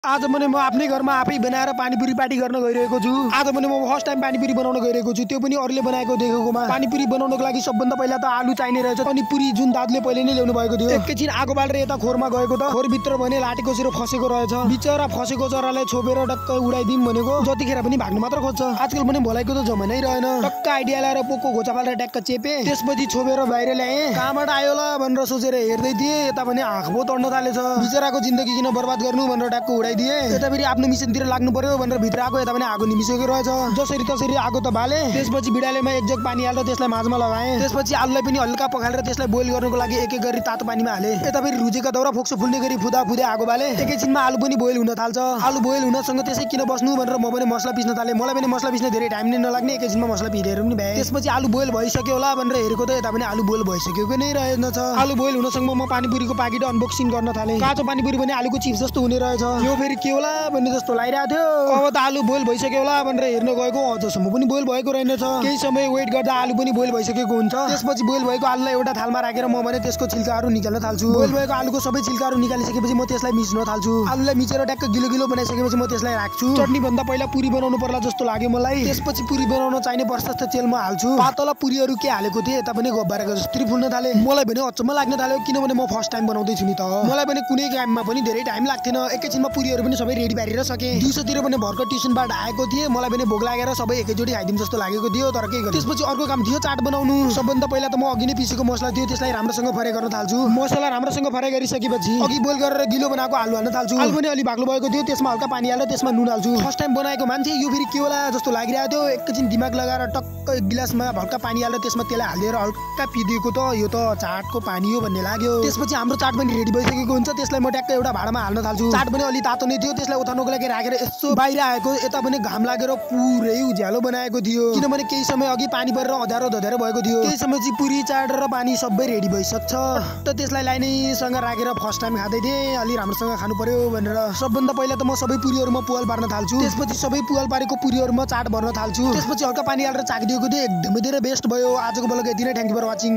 आज भने म आफ्नै घरमा आफै बनाएर पानीपुरी पार्टी गर्न गइरहेको छु। आज भने म फर्स्ट टाइम पानीपुरी बनाउन गइरहेको छु, त्यो पनि अरूले बनाएको देखेकोमा। पानीपुरी बनाउनको लागि सबभन्दा पहिला त आलु चाहिने रहेछ, अनि पुरी जुन दाजुले पहिले नै ल्याउनु भएको थियो। एकैछिन आगो बालेर यता खोरमा गएको त खोर भित्र भने लाटेको सिरो फसेको रहेछ। बिचरा फसेको चरालाई छोपेर टक्कै उडाइदिम भनेको जतिखेर पनि भाग्नु मात्र खोज्छ। आजकल पनि भलाइको त जमानै रहेन। टक्क आइडिया ल्याएर पोको घोचा फालेर ट्याक्क चेपे, त्यसपछि छोपेर बाहिर ल्याए। कहाँबाट आयो ल भनेर सोचेर हेर्दै थिए, यता पनि आँखबो तड्न थालेछ। बिचराको जिन्दगी किन बर्बाद गर्नु भनेर ट्याक्क उडाइदिए। यता फेरि आफ्नो मिसनतिर लाग्नु पर्यो भनेर भित्र आएको, यता पनि आगो निमिसेको रहेछ। जसरी तसरी आगो त बाले, त्यसपछि बिडालेमा एक जग पानी हालेर त्यसलाई माझमा लगाए। त्यसपछि आलुलाई पनि हल्का पखालेर त्यसलाई बोइल गर्नको लागि एक एक गरी तातो पानीमा हाले। यता फेरि रुजेका दाउरा फोक्सो फुल्ने गरी फुदा फुदे आगो बाले। एकैछिनमा आलु पनि बोइल हुन थाल्छ। आलु बोइल हुनसँग त्यसै किन बस्नु भनेर म पनि मसला पिस्न थाले। मलाई पनि मसला पिस्न धेरै टाइम नै नलाग्ने, एकैछिनमा मसला पिसेर पनि भए। त्यसपछि आलु बोइल भइसक्यो होला भनेर हेरेको त यता पनि आलु बोइल भइसकेको नै रहेछ। आलु बोइल हुनसँग म पानीपुरीको पाकेट अनबक्सिङ गर्न थाले। काँचो पानीपुरी पनि आलुको चिप्स जस्तो हुने रहेछ। यो फेरि के होला भन्ने जस्तो लागिरहेको थियो। अब त आलु बोइल भइसक्यो होला भनेर हेर्न गएको, अझसम्म पनि बोइल भएको रहेनछ। केही समय वेट गर्दा आलु पनि बोइल भइसकेको हुन्छ। त्यसपछि बोइल भएको आलुलाई एउटा थालमा राखेर म भने त्यसको छिल्काहरू निकाल्न थाल्छु। बोइल भएको आलुको सबै छिल्काहरू निकालिसकेपछि म त्यसलाई मिच्न थाल्छु। आलुलाई मिचेर ट्याक्क गिलो गिलो बनाइसकेपछि म त्यसलाई राख्छु। चटनी भन्दा पहिला पुरी बनाउनु पर्ला जस्तो लाग्यो मलाई। त्यसपछि पुरी बनाउन चाहिने प्रशस्त तेल म हाल्छु। पातला पुरीहरू के हालेको थिएँ, यता पनि गब्बाराको जस्तै फुल्न थाले। मलाई पनि अचम्म लाग्न थाल्यो, किनभने म फर्स्ट टाइम बनाउँदै छु नि त। मलाई पनि कुनै काममा पनि धेरै टाइम लाग्थेन। एकैछिनमा पुरीहरू पनि सबै रेडी पारेर सके। दिउँसोतिर पनि भर्खर ट्युसनबाट आएको थिएँ। मलाई पनि भोक लागेर सबै एकैचोटि खाइदिउँ जस्तो लागेको थियो, तर के गर्नु। त्यसपछि अर्को काम थियो चाट बनाउनु। सबभन्दा पहिला त म अघि नै पिसेको मसला थियो, त्यसलाई राम्रोसँग फ्राई गर्न थाल्छु। मसला राम्रोसँग फ्राई गरिसकेपछि अघि बोइल गरेर गिलो बनाएको आलु हाल्न थाल्छु। आलु पनि अलि बाक्लो भएको थियो, त्यसमा हल्का पानी हालेर त्यसमा नुन हाल्छु। फर्स्ट टाइम बनाएको मान्छे यो फेरि के होला जस्तो लागिरहेको थियो। एकैछिन दिमाग लगाएर टक्क एक गिलासमा हल्का पानी हालेर त्यसमा तेल हालेर हल्का पिदिएको त यो त चाटको पानी हो भन्ने लाग्यो। त्यसपछि हाम्रो चाट पनि रेडी भइसकेको हुन्छ। त्यसलाई म ट्याक्क एउटा भाँडामा हाल्न थाल्छु। चाट पनि अलि तातो नै थियो, त्यसलाई उठाउनको लागि राखेर यसो बाहिर आएको। यता पनि घाम लागेर पुरै उज्यालो बनाएको थियो, किनभने केही समय अघि पानी परेर अँध्यारो धध्यारो भएको थियो। केही समयपछि पुरी चाट र पानी सबै रेडी भइसक्छ। त त्यसलाई लाइनैसँग राखेर फर्स्ट टाइम खाँदै थिएँ, अलि राम्रोसँग खानु पर्यो भनेर। सबभन्दा पहिला त म सबै पुरीहरूमा पुवाल पार्न थाल्छु। त्यसपछि सबै पुवाल पारेको पुरीहरूमा चाट भर्न थाल्छु। त्यसपछि हल्का पानी हालेर चाखिदिएको थिएँ, एकदमै धेरै बेस्ट भयो। आजको ब्लग यति नै, थ्याङ्क यू फर वाचिङ।